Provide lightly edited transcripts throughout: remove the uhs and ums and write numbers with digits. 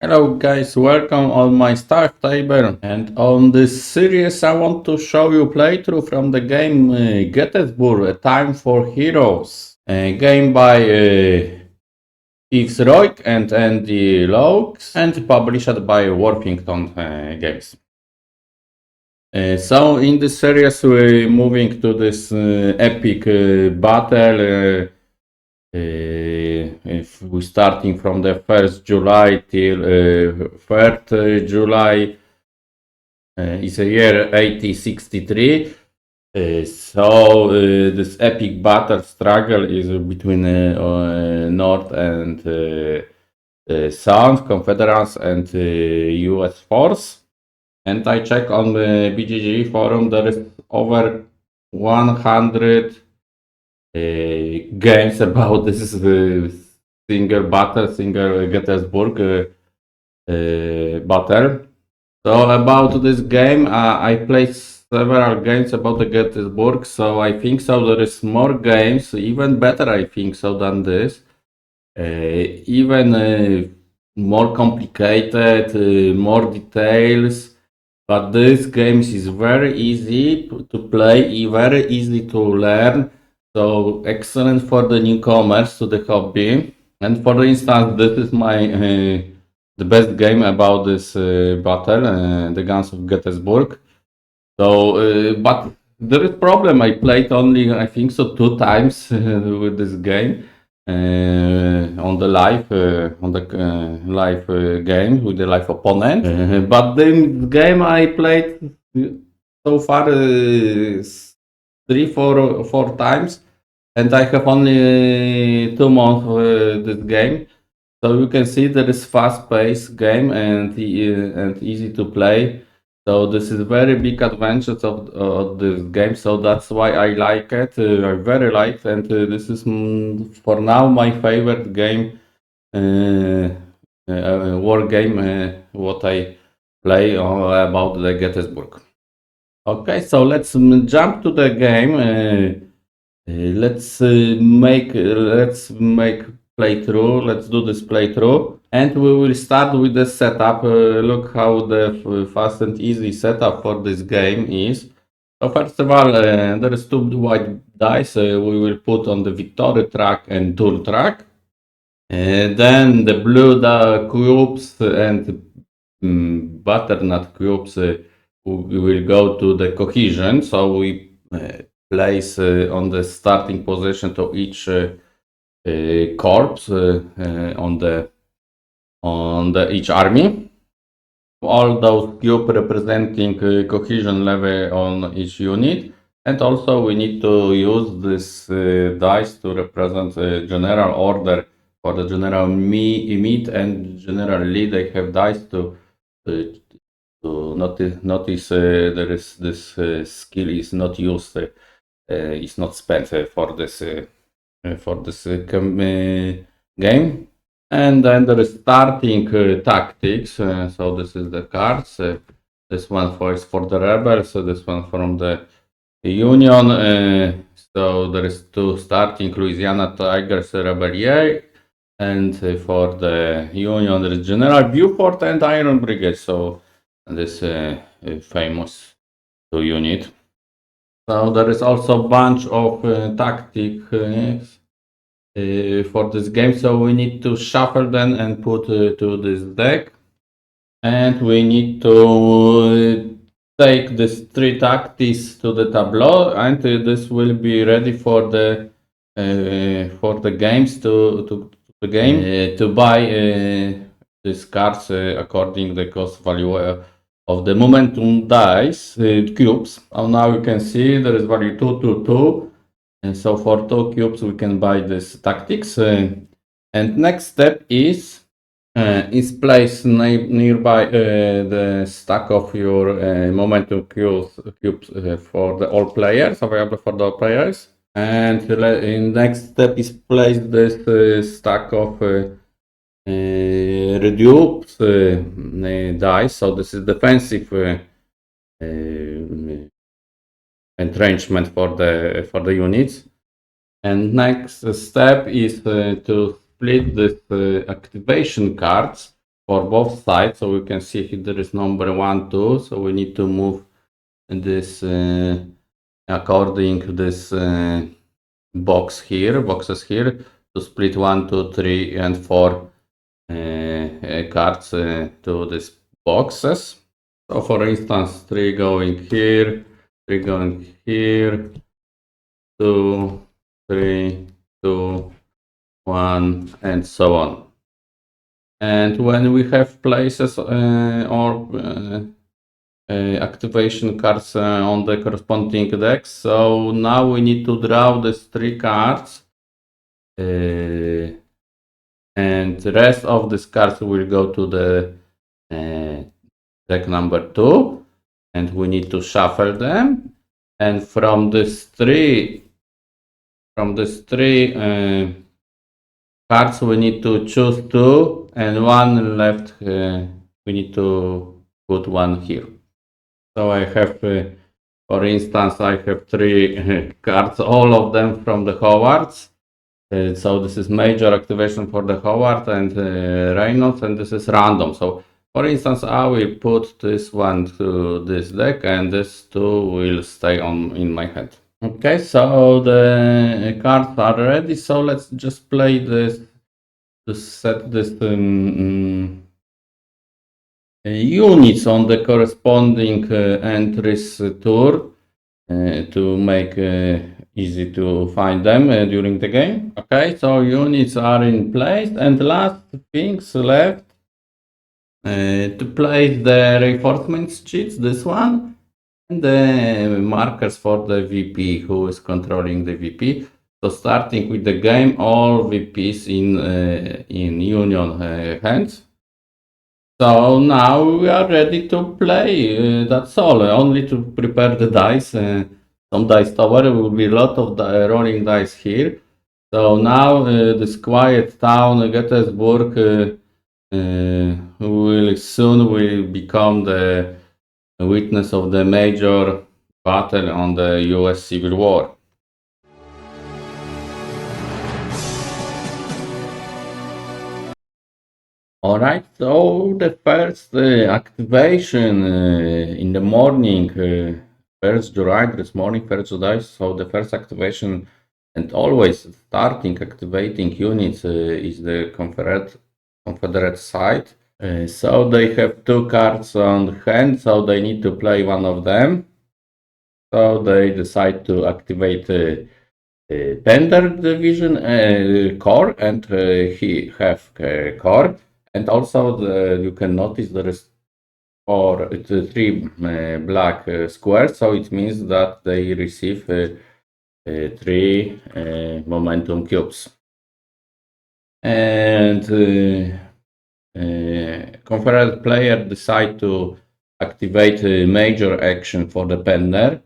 Hello guys, welcome on my start table, and on this series I want to show you playthrough from the game Gettysburg, A Time for Heroes, a game by Yves Roig and Andy Laux and published by Worthington Games. So in this series we're moving to this epic battle. If we're starting from the 1st July till 3rd July, it's a year 1863. This epic battle struggle is between North and South, Confederates and US force. And I check on the BGG forum, there is over 100 games about this single battle, single Gettysburg battle. So about this game, I played several games about the Gettysburg, so I think so there is more games, even better I think so than this. Even more complicated, more details. But this game is very easy to play, very easy to learn. So excellent for the newcomers to the hobby. And for instance, this is my the best game about this battle, the Guns of Gettysburg. So, but there is problem. I played only, I think so, 2 times with this game on the live game with the live opponent. But the game I played so far 4 times, and I have only 2 months this game. So you can see that it's fast-paced game and easy to play. So this is very big advantage of this game. So that's why I like it. I very like, and this is for now my favorite game, war game. What I play about the Gettysburg. Okay, so let's jump to the game. Let's make playthrough. Let's do this playthrough, and we will start with the setup. Look how the fast and easy setup for this game is. So first of all, there is 2 white dice. We will put on the victory track and turn track. Then the blue cubes and butternut cubes we will go to the cohesion. So we place on the starting position to each corps on the each army. All those cubes representing cohesion level on each unit. And also we need to use this dice to represent general order for the general meet and general lead. They have dice to notice there is this skill is not used, is not spent for this game. And then there is starting tactics. So this is the cards. This one is for the rebels. This one from the Union. So there is 2 starting Louisiana Tigers Rebellion. And for the Union, there is General Beaufort and Iron Brigade. So this famous 2 unit. So there is also a bunch of tactics for this game. So we need to shuffle them and put to this deck. And we need to take these 3 tactics to the tableau, and this will be ready for the games to the game to buy these cards according the cost value of the momentum dice cubes. Now you can see there is value 2, 2, 2. And so for 2 cubes we can buy this tactics. And next step is place nearby the stack of your momentum cubes for all players, available for the all players. And in next step is place this stack of reduced dice. So this is defensive entrenchment for the units. And next step is to split this activation cards. for both sides. So we can see here there is number 1, 2. So we need to move this according to this boxes here to split 1, 2, 3, and 4 cards to these boxes. So for instance, 3 going here, 3 going here, 2, 3, 2, 1, and so on. And when we have places or activation cards on the corresponding decks, so now we need to draw these 3 cards, and the rest of these cards will go to the deck number 2, and we need to shuffle them. And from these three cards, we need to choose 2, and 1 left. We need to put 1 here. So I have, for instance, I have 3 cards, all of them from the Howards. So this is major activation for the Howard and Reynolds, and this is random. So for instance, I will put this one to this deck, and this 2 will stay on in my hand. Okay, so the cards are ready. So let's just play this to set this units on the corresponding entries tour to make easy to find them during the game. Okay, so units are in place, and last things left to place the reinforcements sheets, this one, and the markers for the VP, who is controlling the VP. So starting with the game, all VPs in Union hands. So now we are ready to play. That's all. Only to prepare the dice. Some dice tower. There will be a lot of rolling dice here. So now this quiet town, Gettysburg, will soon become the witness of the major battle on the U.S. Civil War. All right, so the first activation in the morning, 1st July, this morning, 1st July, so the first activation and always starting activating units is the Confederate side. So they have 2 cards on hand, so they need to play one of them. So they decide to activate Tender Division core, and he have core. And also you can notice there is 3 black squares, so it means that they receive 3 momentum cubes. And Confederate player decide to activate a major action for the Pender.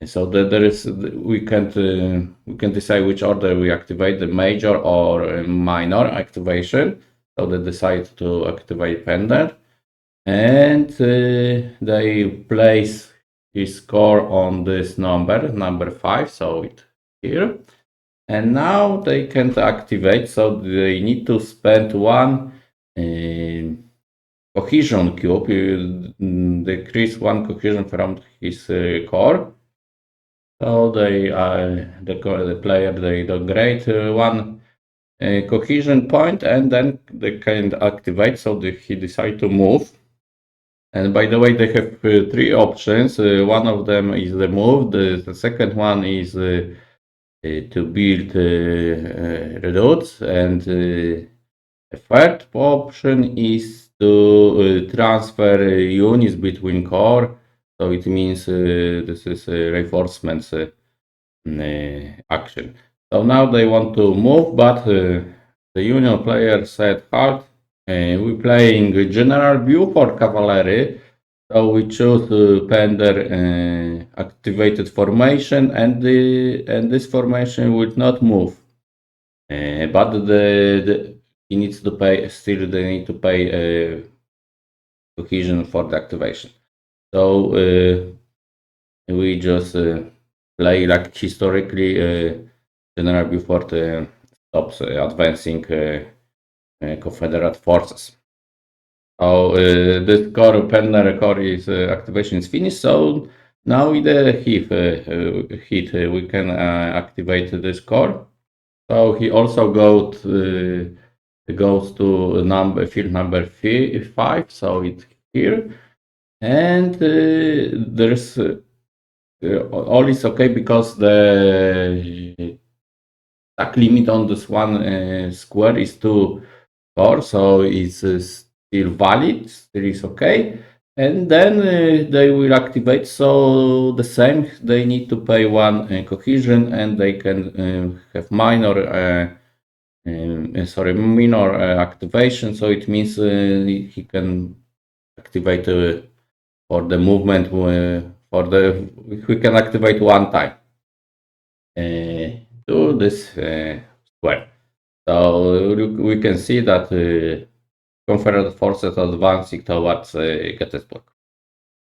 So we can decide which order we activate, the major or minor activation. So they decide to activate Pender, and they place his score on this number 5. So it here, and now they can't activate. So they need to spend 1 cohesion cube. Decrease 1 cohesion from his core. So the player they downgrade 1 cohesion point, and then they can activate. So he decide to move. And by the way, they have 3 options. One of them is the move. The second one is to build redoubts, and the third option is to transfer units between core. So it means this is reinforcements action. So now they want to move, but the Union player said halt. We're playing general view for cavalry. So we choose Pender activated formation, and this formation will not move. But he needs to pay. Still, they need to pay cohesion for the activation. So we just play like historically. General Buford stops advancing Confederate forces. So this core penner core is activation is finished. So now with the hit we can activate this core. So he also goes to field number 5. So it's here, and there's all is okay because the stack limit on this one square is 2 core, so it's still valid, still is okay. And then they will activate, so the same, they need to pay 1 cohesion, and they can have minor activation. So it means he can activate for the movement we can activate 1 time to this square. So we can see that Confederate forces advancing towards Gettysburg.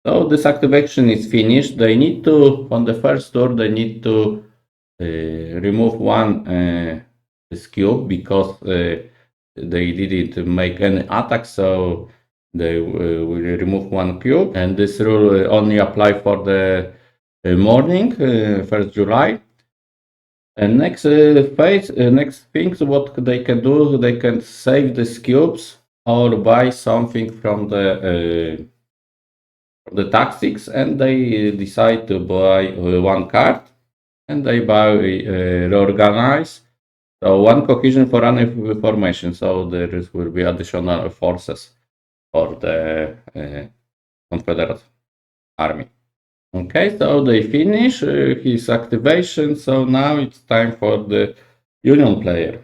So this activation is finished. They need to, on the first turn, they need to remove this cube because they didn't make any attack, so they will remove 1 cube. And this rule only apply for the morning, 1st July. And next next things what they can do, they can save these cubes or buy something from the tactics, and they decide to buy 1 card, and they buy reorganize. So 1 cohesion for an formation. So there will be additional forces for the Confederate army. Okay, so they finish his activation. So now it's time for the Union player.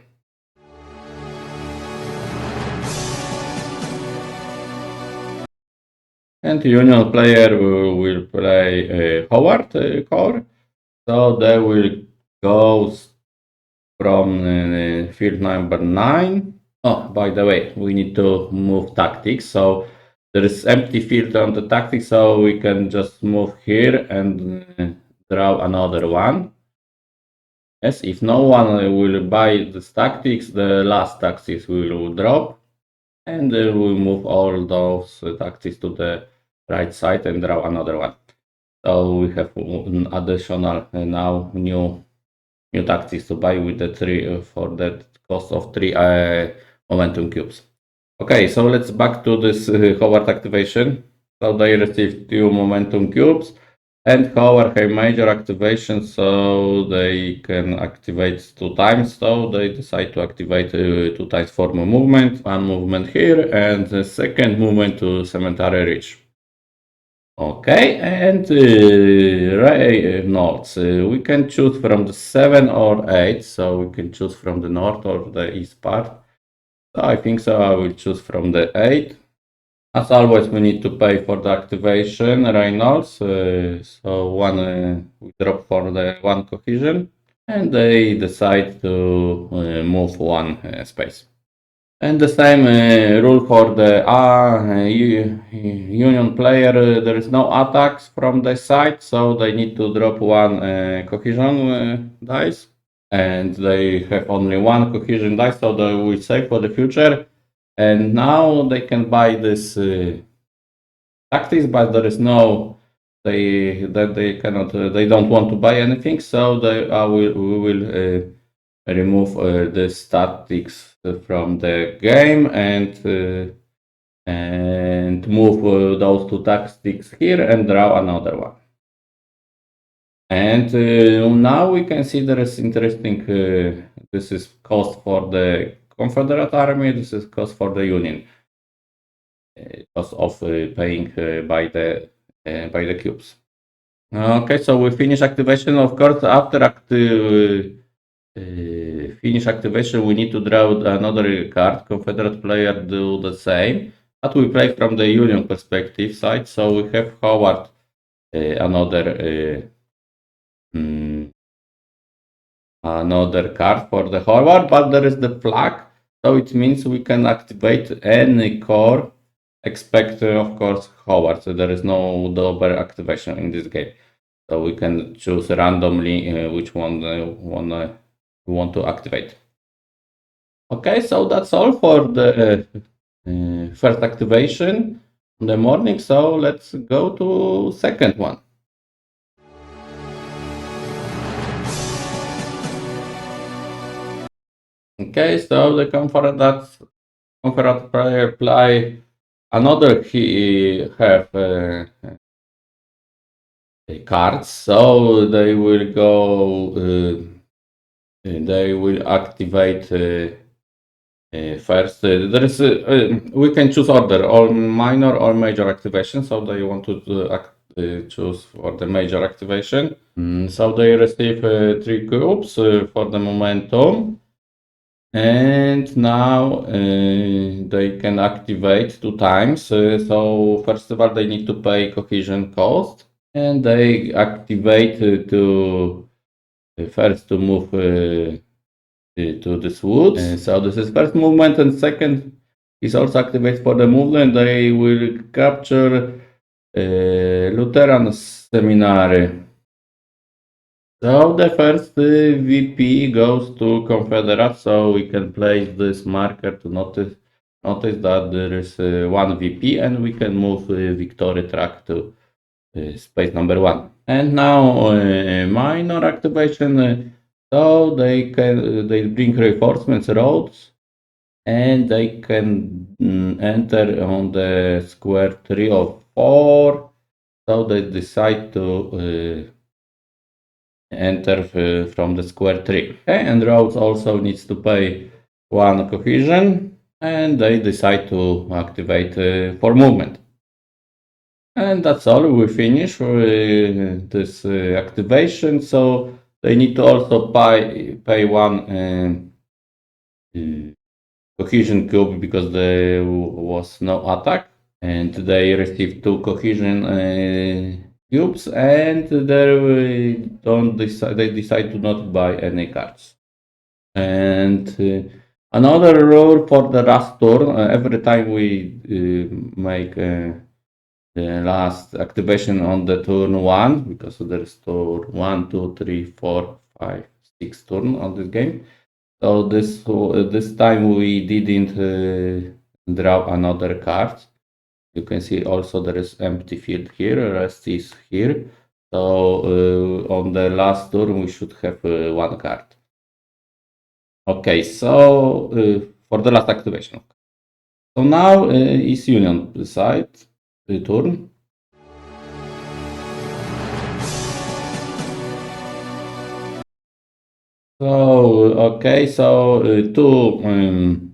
And the Union player will play Howard core. So they will go from field number 9. Oh, by the way, we need to move tactics. So there is empty field on the tactics, so we can just move here and draw another one. Yes, if no one will buy this tactics, the last tactics will drop, and we'll move all those tactics to the right side and draw another one. So we have an additional now new tactics to buy with the 3 for that cost of 3 momentum cubes. Okay, so let's back to this Howard activation. So they received 2 momentum cubes, and Howard have major activation, so they can activate 2 times. So they decide to activate 2 times for movement, 1 movement here, and the second movement to Cemetery Ridge. Okay, and notes. We can choose from the 7 or 8, so we can choose from the north or the east part. So I think so I will choose from the 8. As always, we need to pay for the activation, Reynolds. So we drop for the 1 cohesion, and they decide to move 1 space. And the same rule for the Union player. There is no attacks from the side, so they need to drop 1 cohesion dice, and they have only 1 cohesion dice, so they will save for the future. And now they can buy this tactics, but there is no they cannot they don't want to buy anything, so we will remove the tactics from the game and move those 2 tactics here and draw another one. And now we can see there is interesting. This is cost for the Confederate Army. This is cost for the Union. Cost of paying by the cubes. Okay, so we finish activation. Of course, after finish activation, we need to draw another card. Confederate player do the same, but we play from the Union perspective side. So we have Howard another card for the Howard, but there is the flag, so it means we can activate any core except, of course, Howard. So there is no double activation in this game. So we can choose randomly which one we want to activate. Okay, so that's all for the first activation in the morning, so let's go to second one. Okay, so the confederate player play another he have cards, so they will go. They will activate first. There is we can choose order, or minor or major activation. So they want to choose for the major activation. So they receive 3 cubes for the momentum. And now they can activate 2 times. So first of all, they need to pay cohesion cost, and they activate to first to move to this wood. So this is first movement, and second is also activated for the movement. They will capture Lutheran seminary. So the first VP goes to Confederate, so we can place this marker to notice that there is one VP, and we can move victory track to space number 1. And now minor activation, so they bring reinforcements roads, and they can enter on the square 3 of 4, so they decide to enter from the square 3. Okay, and roads also needs to pay 1 cohesion, and they decide to activate for movement. And that's all. We finish this activation. So they need to also pay 1 cohesion cube because there was no attack, and they received 2 cohesion cubes, and they decide to not buy any cards. And another rule for the last turn, every time we make the last activation on the turn 1, because there's turn 1, 2, 3, 4, 5, 6 turn on this game. So this time we didn't draw another card. You can see also there is empty field here, rest is here. So on the last turn we should have 1 card. Okay, so for the last activation. So now is Union side turn. So okay, so 2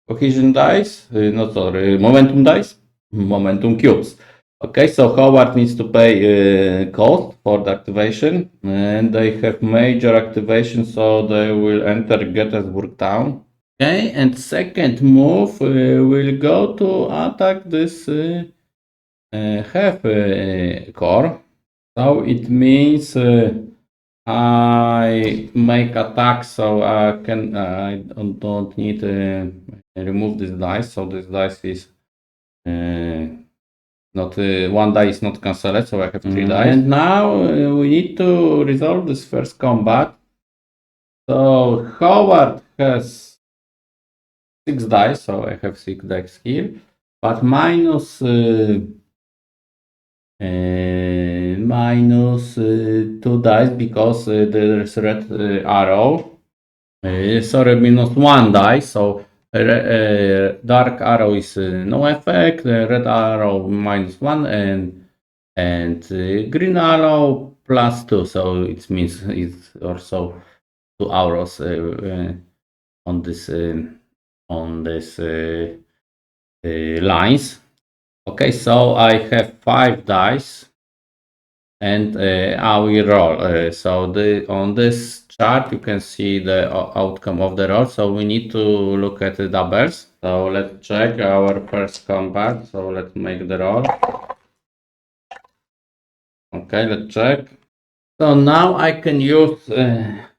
cohesion dice, momentum dice, momentum cubes. Okay, so Howard needs to pay cost for the activation, and they have major activation, so they will enter Gettysburg town. Okay, and second move will go to attack this half core. So it means I make attack, so I don't need to remove this dice. So this dice is not 1 die is not cancelled, so I have 3 dice. And now we need to resolve this first combat. So Howard has 6 dice, so I have 6 dice here, but minus 2 dice because there's red arrow. Sorry, minus 1 dice, so dark arrow is no effect, red arrow minus 1, and green arrow plus 2, so it means it's also 2 arrows on this lines. Okay, so I have 5 dice, and I will roll. So on this chart you can see the outcome of the roll. So we need to look at the doubles. So let's check our first combat. So let's make the roll. Okay, let's check. So now I can use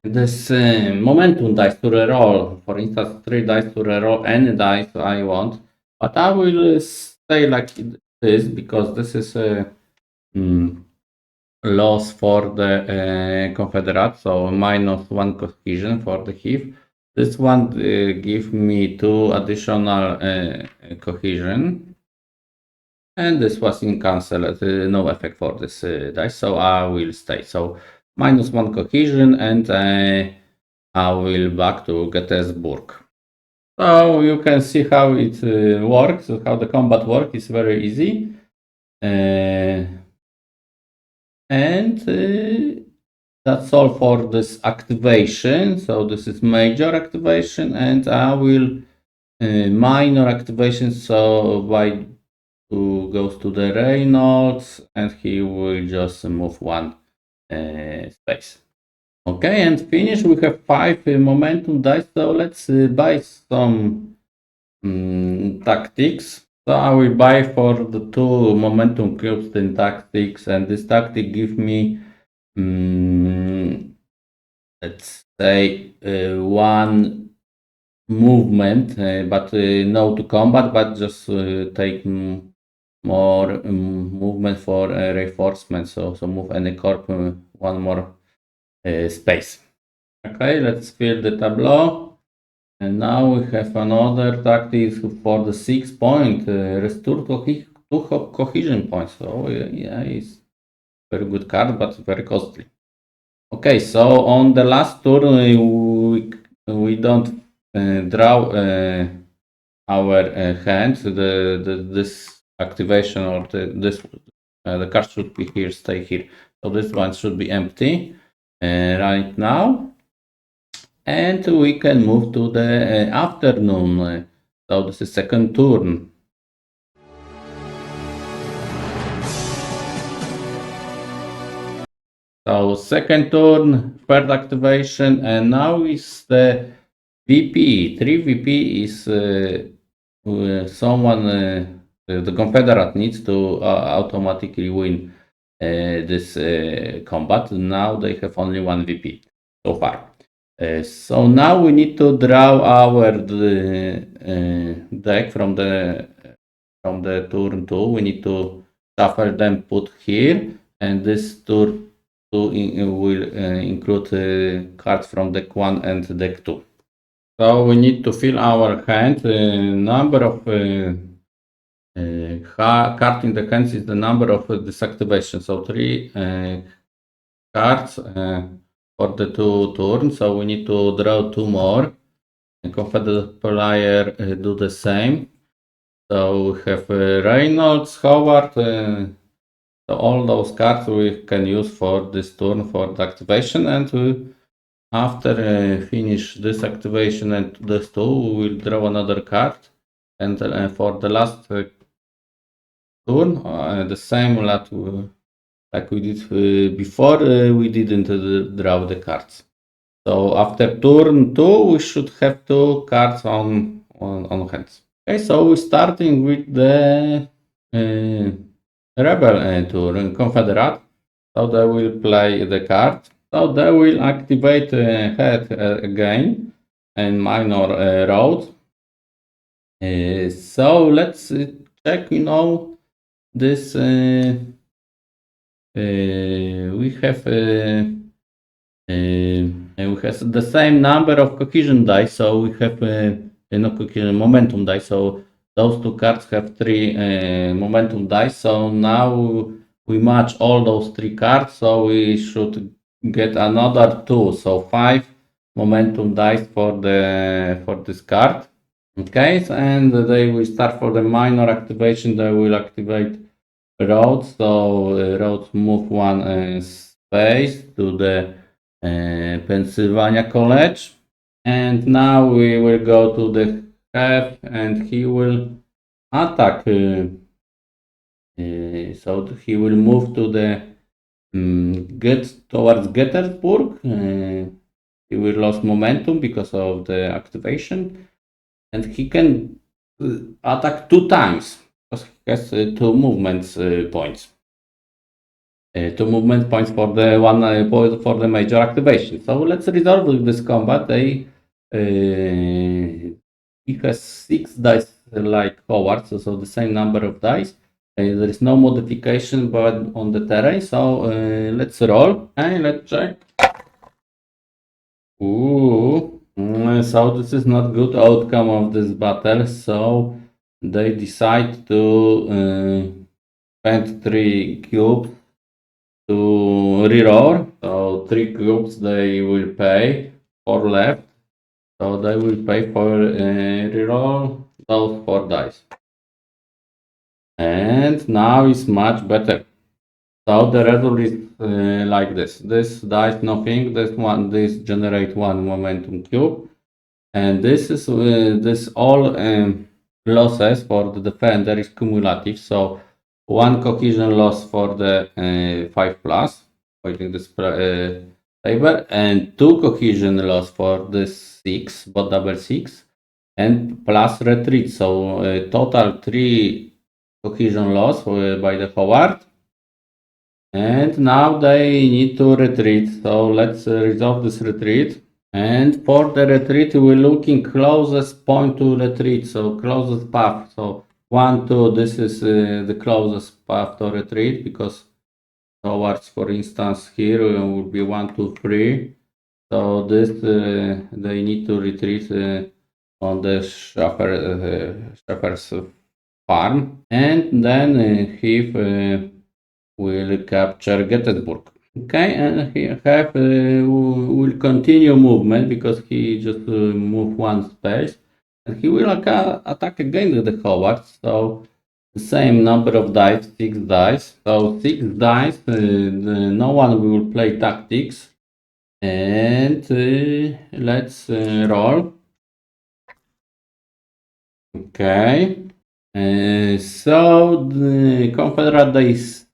this momentum dice to reroll. For instance, 3 dice to reroll any dice I want. But I will stay like this because this is a loss for the Confederate. So minus 1 cohesion for the HIF. This one give me 2 additional cohesion, and this was in cancelled, no effect for this dice, so I will stay. So -1 cohesion, and I will back to Gettysburg. So you can see how it works, how the combat works. It's very easy. And that's all for this activation. So this is major activation, and I will minor activation. So by goes to the Reynolds, and he will just move 1 space. Okay, and finish. We have 5 momentum dice. So let's buy some tactics. So I will buy for the 2 momentum cubes in tactics, and this tactic give me let's say 1 movement, but no to combat, but just take more movement for reinforcement. So move any corp 1 more space. Okay, let's fill the tableau. And now we have another tactic for the 6 point, restore 2 cohesion points. So yeah, it's very good card, but very costly. Okay, so on the last turn we don't draw our hand. This activation or the card should be here, stay here. So this one should be empty right now. And we can move to the afternoon. So this is second turn. So second turn, third activation, and now is the VP. 3 VP is someone, the Confederate needs to automatically win this combat. Now they have only 1 VP so far. So now we need to draw our deck from the turn 2. We need to shuffle them, put here, and this turn 2 will include cards from deck 1 and deck 2. So we need to fill our hand. Number of cards in the hands is the number of disactivation. So 3 cards for the 2 turns. So we need to draw 2 more. And Confederate player do the same. So we have Reynolds, Howard. So all those cards we can use for this turn for the activation, and after finish this activation and this 2, we will draw another card, and for the last turn, the same like we did before, we didn't draw the cards. So after turn 2, we should have 2 cards on hands. Okay, so we're starting with the Rebel turn, Confederate. So they will play the card. So they will activate head again and minor road. So let's check, this we have the same number of cohesion dice, so we have no cohesion, momentum dice. So those 2 cards have 3 momentum dice. So now we match all those 3 cards. So we should get another 2, so 5 momentum dice for this card. Okay, and they will start for the minor activation. They will activate roads. So roads move 1 space to the Pennsylvania College, and now we will go to the Have, and he will attack. So he will move to the towards Gettysburg. He will lose momentum because of the activation, and he can attack 2 times because he has 2 movements points. 2 movement points for the 1 point for the major activation. So let's resolve this combat. He has 6 dice like Howard, so the same number of dice. There is no modification but on the terrain. So let's roll and let's check. Ooh, So this is not good outcome of this battle. So they decide to spend 3 cubes to reroll. So 3 cubes they will pay, 4 left. So they will pay for reroll those 4 dice. And now it's much better. So the result is like this. This dice nothing. This generate 1 momentum cube, and this is this all losses for the defender is cumulative. So 1 cohesion loss for the 5+, pointing this table, and 2 cohesion loss for this 6, but double 6, and plus retreat. So total 3 cohesion loss by the Howard. And now they need to retreat. So let's resolve this retreat. And for the retreat, we're looking closest point to retreat. So closest path. So 1, 2, this is the closest path to retreat, because towards, for instance, here would be 1, 2, 3. So this they need to retreat on the shepherd's farm. And then he will capture Gettysburg. Okay, and he will continue movement because he just moved 1 space, and he will attack again with the Howard. So the same number of dice, 6 dice. So 6 dice. No one will play tactics, and let's roll. Okay, so the Confederate dice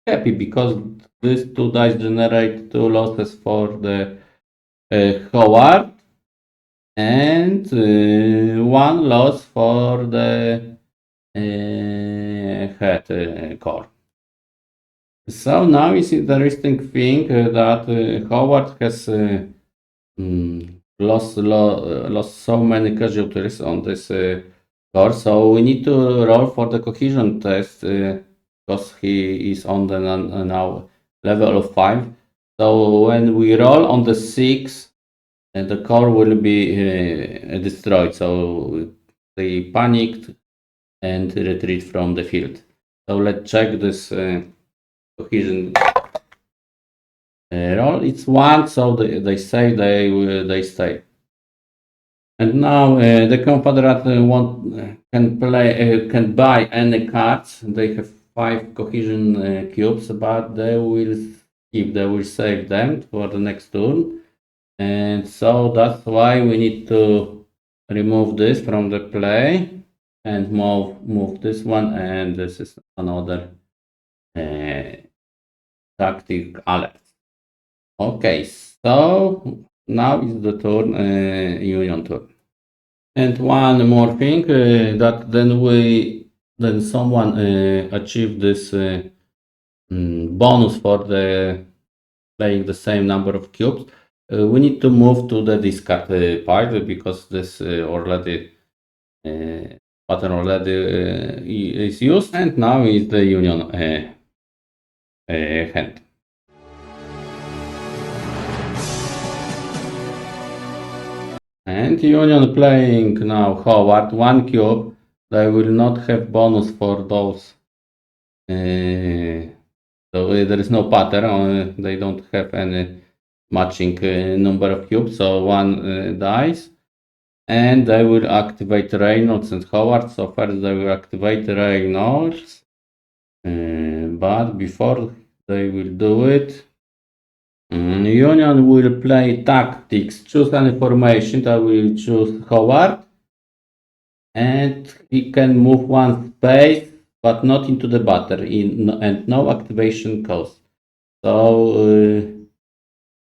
happy because these 2 dice generate 2 losses for the Howard, and 1 loss for the head core. So now is interesting thing that Howard has lost so many casualties on this core. So we need to roll for the cohesion test because he is on the now level of 5. So when we roll on the 6, the core will be destroyed. So they panicked and retreat from the field. So let's check this cohesion roll. It's 1, so they say they stay. And now the Confederate can buy any cards. They have 5 cohesion cubes, but they will save them for the next turn. And so that's why we need to remove this from the play and move this one, and this is another tactic alert. Okay, so now is the turn, Union turn. And one more thing, that then someone achieved this bonus for the playing the same number of cubes. We need to move to the discard part because this already pattern already is used, and now is the Union hand. And Union playing now Howard 1 cube. They will not have bonus for those. So there is no pattern. They don't have any matching number of cubes. So 1 dice. And they will activate Reynolds and Howard. So first they will activate Reynolds. But before they will do it, Union will play tactics. Choose any formation. I will choose Howard. And he can move 1 space, but not into the battery, and no activation cost. So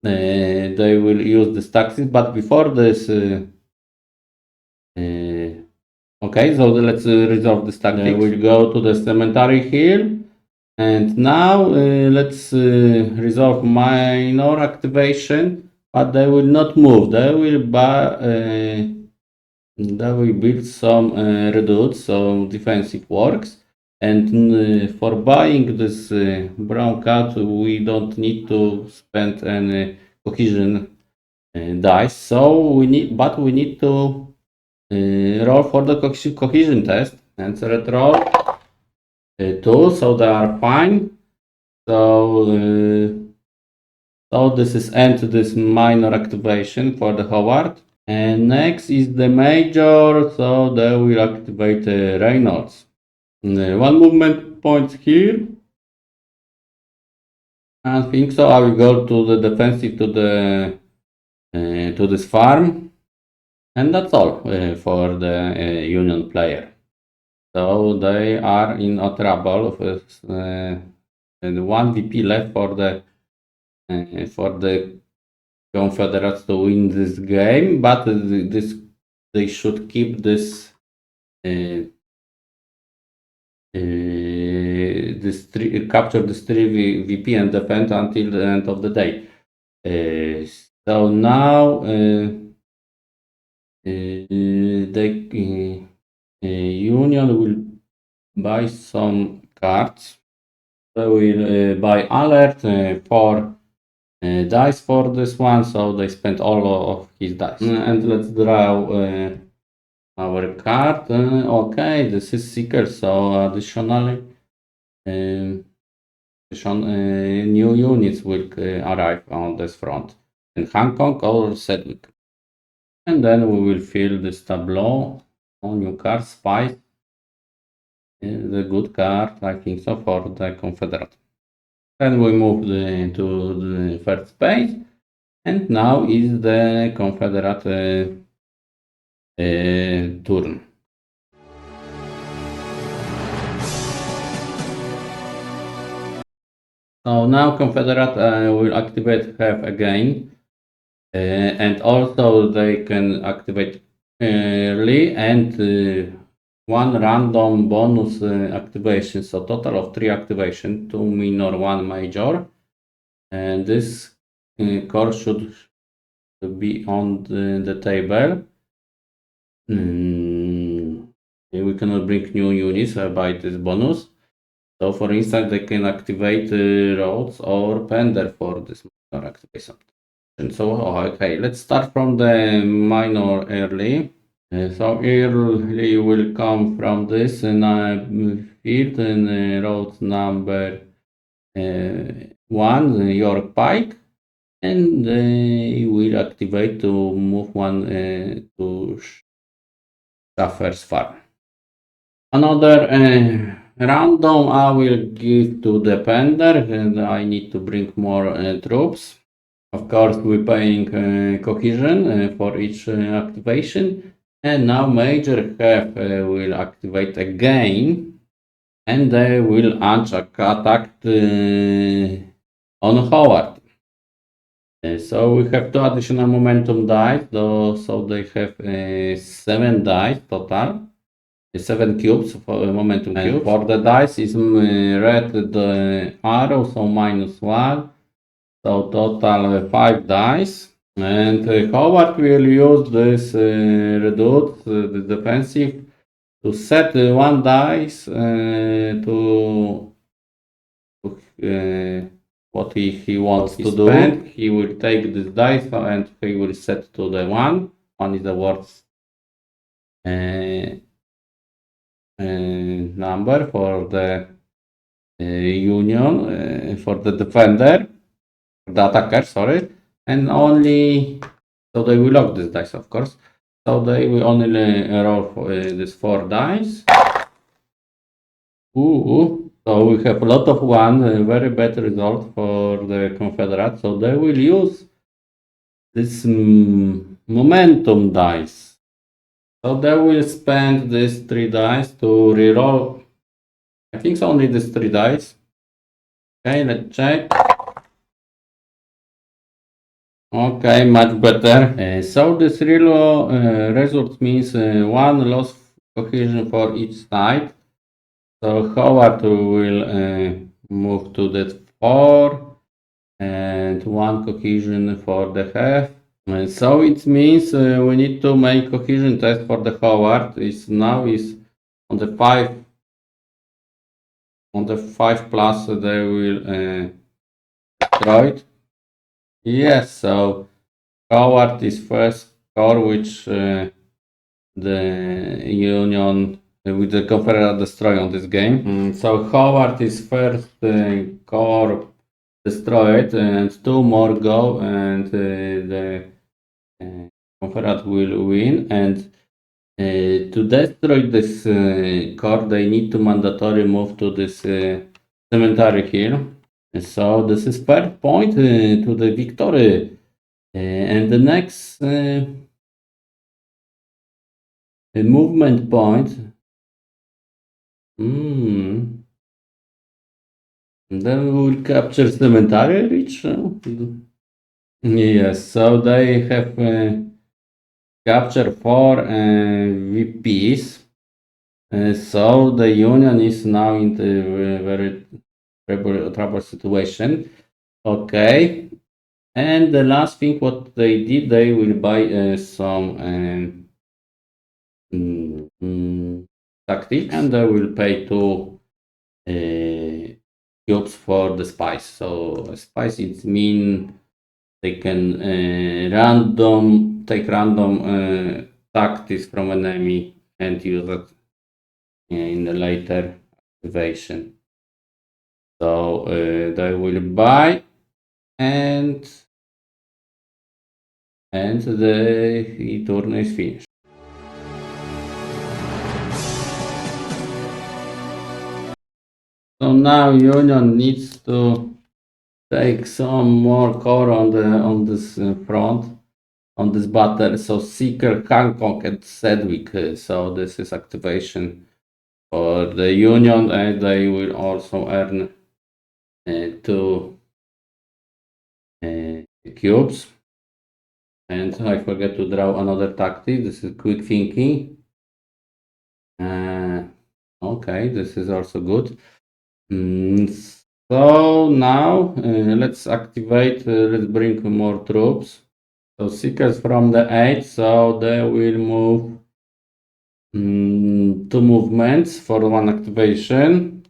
they will use this tactics, but before this, okay, so let's resolve this tactic. We'll go to the cemetery hill, and now let's resolve minor activation, but they will not move. They will build some reduce, so defensive works. And for buying this brown cat, we don't need to spend any cohesion dice. So we need to roll for the cohesion test, and let's roll 2, so they are fine. So this is end to this minor activation for the Howard. And next is the major, so they will activate Reynolds. One movement point here. I think so. I will go to the defensive to this farm, and that's all for the Union player. So they are in a trouble with one VP left for the Confederates to win this game, but they should keep this capture this 3 VP and defend until the end of the day. So now the Union will buy some cards. They will buy alert for dice for this one, so they spent all of his dice. And let's draw our card. Okay, this is Seeker, so additionally new units will arrive on this front in Hancock or Sedgwick. And then we will fill this tableau on new card, Spice. The good card, I think so, for the Confederate. Then we move to the first page, and now is the Confederate turn. So now Confederate will activate have again, and also they can activate early and one random bonus activation. So total of 3 activation, 2 minor, 1 major, and this course should be on the table. We cannot bring new units by this bonus. So for instance, they can activate roads or Pender for this minor activation. And so, okay, let's start from the minor early. So early will come from this field and road number 1, York Pike, and will activate to move one to Schaffer's Farm. Another random I will give to the Pender, and I need to bring more troops. Of course, we're paying cohesion for each activation. And now Major Half will activate again, and they will attack on Howard. So we have 2 additional momentum dice, so they have 7 dice total. 7 cubes for momentum cubes. For the dice is red the arrow, so -1. So total 5 dice. And Howard will use this reduce the defensive to set 1 dice to what he wants to do. He will take this dice and he will set to the 1. 1 is the worst number for the Union, for the defender, the attacker, sorry, and only, so they will lock this dice, of course, so they will only roll for this 4 dice. So we have a lot of 1, very bad result for the Confederate, so they will use this momentum dice. So they will spend these 3 dice to reroll. I think it's only these 3 dice. Okay, let's check. Okay, much better. So this real result means 1 loss cohesion for each side. So Howard will move to that 4 and 1 cohesion for the half. So it means we need to make cohesion test for the Howard. Now is on the 5. On the 5 plus they will destroy it. Yes, so Howard is first core, which the Union with the Confederate destroy on this game. So Howard is first core destroyed, and two more go, and the Confederate will win. And to destroy this core, they need to mandatory move to this cemetery here. So this is third point to the victory. And the next movement point. Then we will capture cemetery reach. Yes, so they have captured 4 VPs. So the Union is now in the very trouble situation. Okay. And the last thing what they did, they will buy some tactics, and they will pay 2 cubes for the spice. So spice, it means they can take random tactics from enemy and use it in the later activation. So they will buy, and the turn is finished. So now Union needs to take some more core on this front, on this battle. So Seeker, Hancock, and Sedgwick. So this is activation for the Union, and they will also earn 2 cubes. And I forget to draw another tactic. This is quick thinking. Okay, this is also good. So now let's activate, let's bring more troops. So Seekers from the 8, so they will move 2 movements for 1 activation.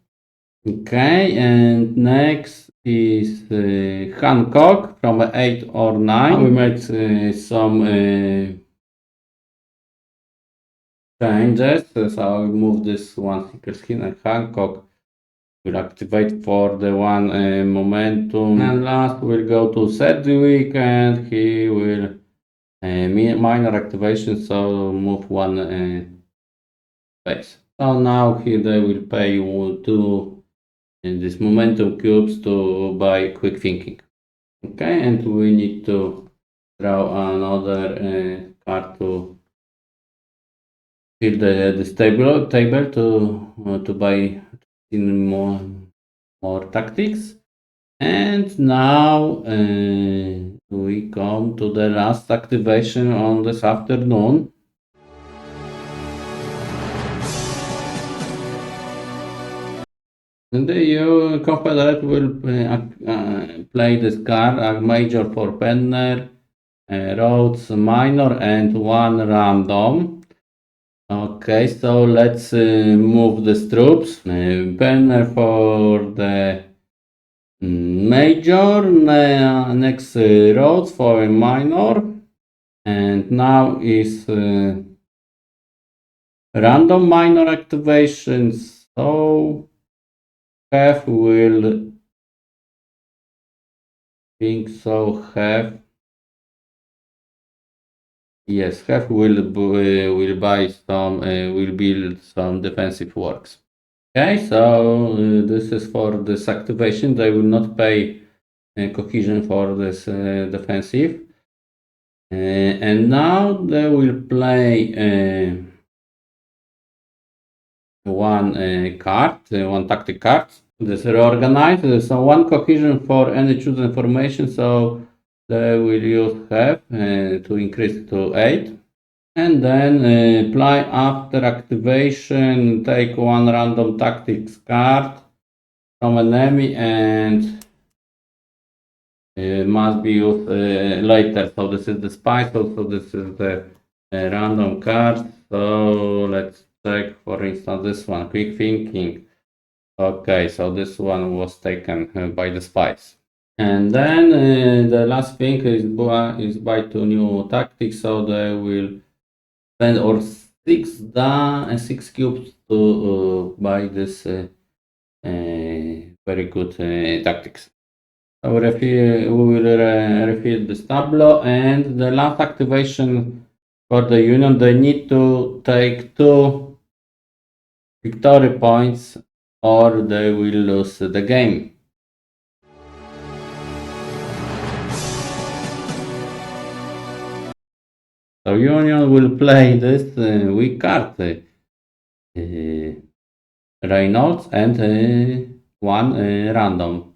Okay, and next is Hancock from 8 or 9. We made some changes, so I will move this one Seeker's skin, and Hancock will activate for the 1 momentum. And last we'll go to Sedgwick, and he will minor activation, so move 1 space. So now here they will pay 2 this momentum cubes to buy quick thinking. Okay, and we need to draw another card to fill this table to buy in more tactics. And now we come to the last activation on this afternoon. And the Confederate will play this card, a major for Penner, Rhodes minor, and 1 random. Okay, so let's move these troops. Penner for the major, next Rhodes for a minor, and now is random minor activations. So Have will think so. Have will buy some, will build some defensive works. Okay, so this is for this activation. They will not pay cohesion for this defensive. And now they will play 1 card, 1 tactic card. This reorganize. So 1 cohesion for any chosen formation. So they will use have to increase to 8. And then apply after activation, take 1 random tactics card from enemy, and must be used later. So this is the spice, also this is the random card. So let's check, for instance, this one, quick thinking. Okay, so this one was taken by the spice. And then the last thing is buy 2 new tactics, so they will spend or 6 cubes to buy this very good tactics. So we will refill this tableau, and the last activation for the union, they need to take 2 victory points or they will lose the game. So union will play this weak card, Reynolds, and one random.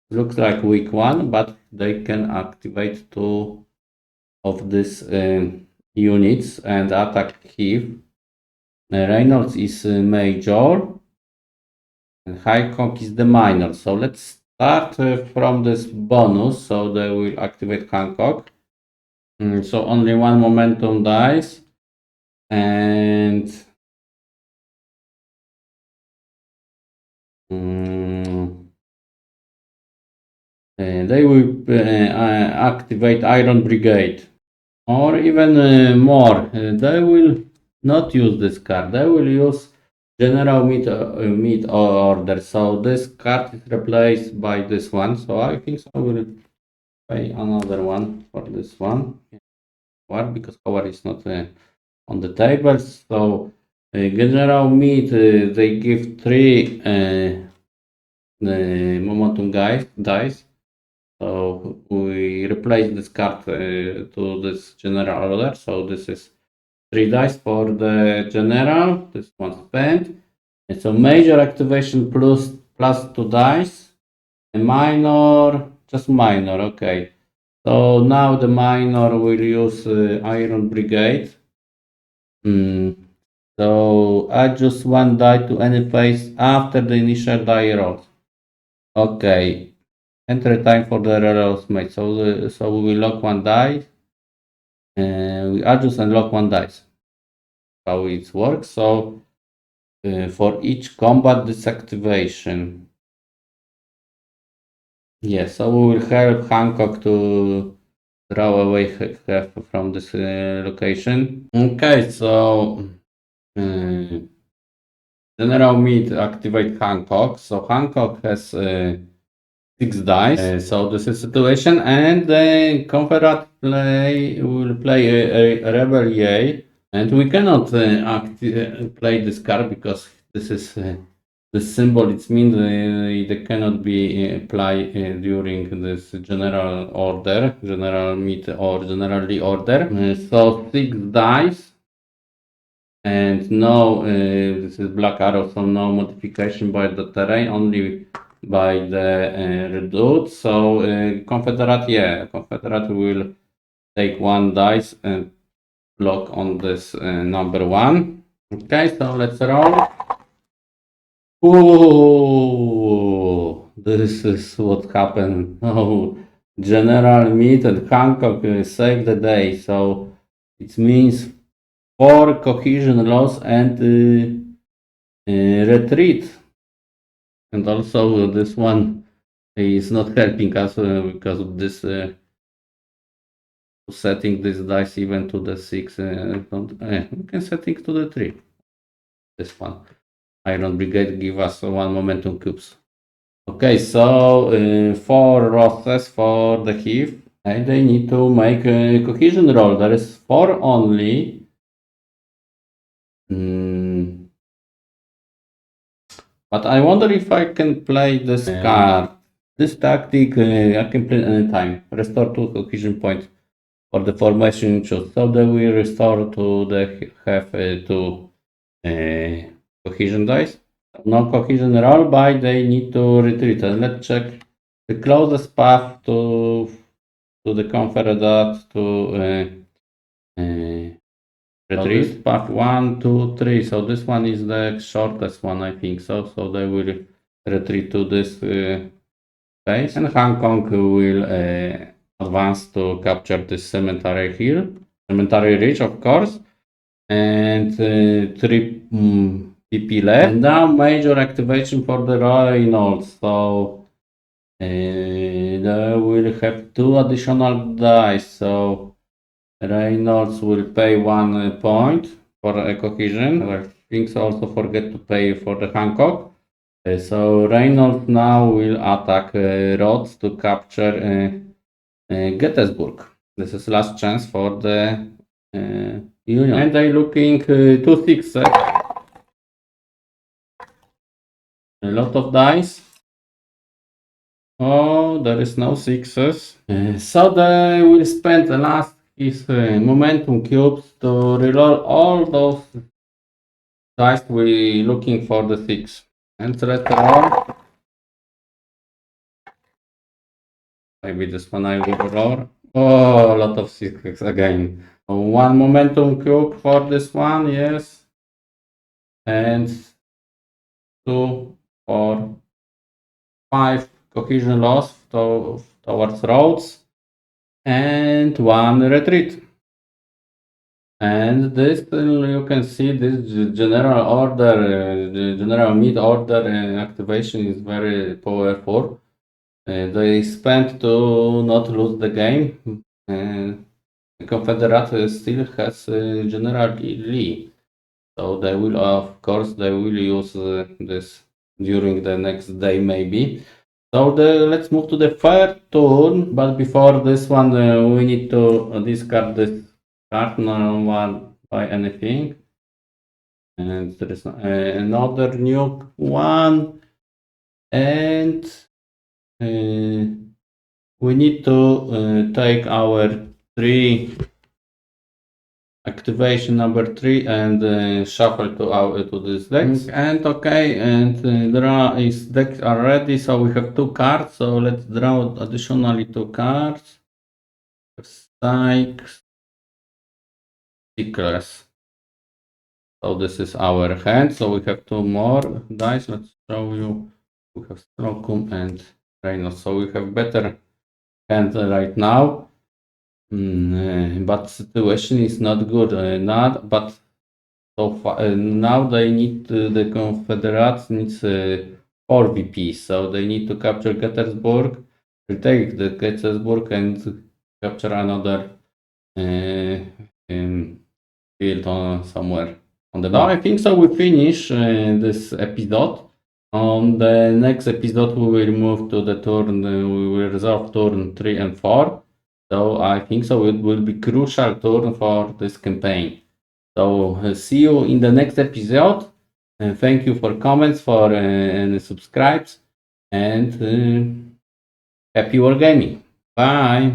Looks like weak one, but they can activate 2 of these units and attack Kiev. Reynolds is major and Hancock is the minor. So let's start from this bonus. So they will activate Hancock. So only 1 momentum dice, and they will activate Iron Brigade, or even more. They will not use this card. They will use General Meat Order. So this card is replaced by this one. So I think I will pay another one for this one. Why? Because power is not on the table. So General Meat, they give 3 momentum dice. So we replace this card to this general order. So this is 3 dice for the general. This one spent. And so major activation plus 2 dice. And minor, just minor. Okay. So now the minor will use Iron Brigade. So add just 1 die to any phase after the initial die roll. Okay. Enter time for the reroll mate. So we will lock 1 die. And we adjust and lock 1 dice. How it works. So for each combat disactivation. Yes, so we will help Hancock to draw away from this location. Okay, so General Meat activate Hancock. So Hancock has 6 dice. So this is situation, and the Confederate will play a Rebel Yay, and we cannot play this card because this is the symbol. It means they cannot be applied during this general order, general meet or generally order. So 6 dice. And no, this is black arrow, so no modification by the terrain, only by the redoubt. So Confederate will take 1 dice and block on this number 1. Okay, so let's roll. Oh, this is what happened. Oh, General Meat and Hancock saved the day. So it means 4 cohesion loss and retreat. And also this one is not helping us because of this setting this dice even to the 6. We can setting to the 3. This one. Iron Brigade give us 1 momentum cubes. Okay, so 4 losses for the Heath. And they need to make a cohesion roll. There is 4 only. But I wonder if I can play this card. This tactic I can play anytime. Restore 2 cohesion points for the formation you choose. So they will restore to the have 2 cohesion dice. No cohesion roll, but they need to retreat. And let's check the closest path to the Confederate to retreat. Path 1, 2, 3. So this one is the shortest one, I think so. So they will retreat to this base, and Hancock will advance to capture this cemetery ridge, of course, and 3 PP left. And now major activation for the Reynolds. So They will have 2 additional dice, so Reynolds will pay 1 point for a cohesion. I think also forget to pay for the Hancock. So Reynolds now will attack Rhodes to capture Gettysburg. This is last chance for the Union. And I'm looking 2 6. A lot of dice. Oh, there is no sixes. So they will spend the last his momentum cubes to reroll all those dice we looking for the 6. And let's roll. Maybe this one I will roll. Oh, a lot of sixes again. 1 momentum cube for this one, yes. And 2, 4, 5 cohesion loss towards Rhodes. And 1 retreat. And this you can see this general order, the general mid order activation is very powerful. They spent to not lose the game. The Confederate still has General Lee, so they will, of course, they will use this during the next day maybe. So let's move to the third turn, but before this one we need to discard this card, no one by anything. And there is another new one, and we need to take our 3 activation number 3 and shuffle to this deck. And okay, and draw is decks are ready, so we have 2 cards. So let's draw additionally 2 cards. Sykes, Stickless. So this is our hand. So we have 2 more dice. Let's show you. We have Slocum and Reynolds. So we have better hand right now. But situation is not good. But so far now they need the Confederates needs 4 VPs. So they need to capture Gettysburg, retake the Gettysburg, and capture another field somewhere on the map. I think so. We finish this episode. On the next episode, we will move to the turn. We will resolve turn 3 and 4. So I think so. It will be crucial turn for this campaign. So see you in the next episode. Thank you for comments, for and subscribes, and happy wargaming. Bye.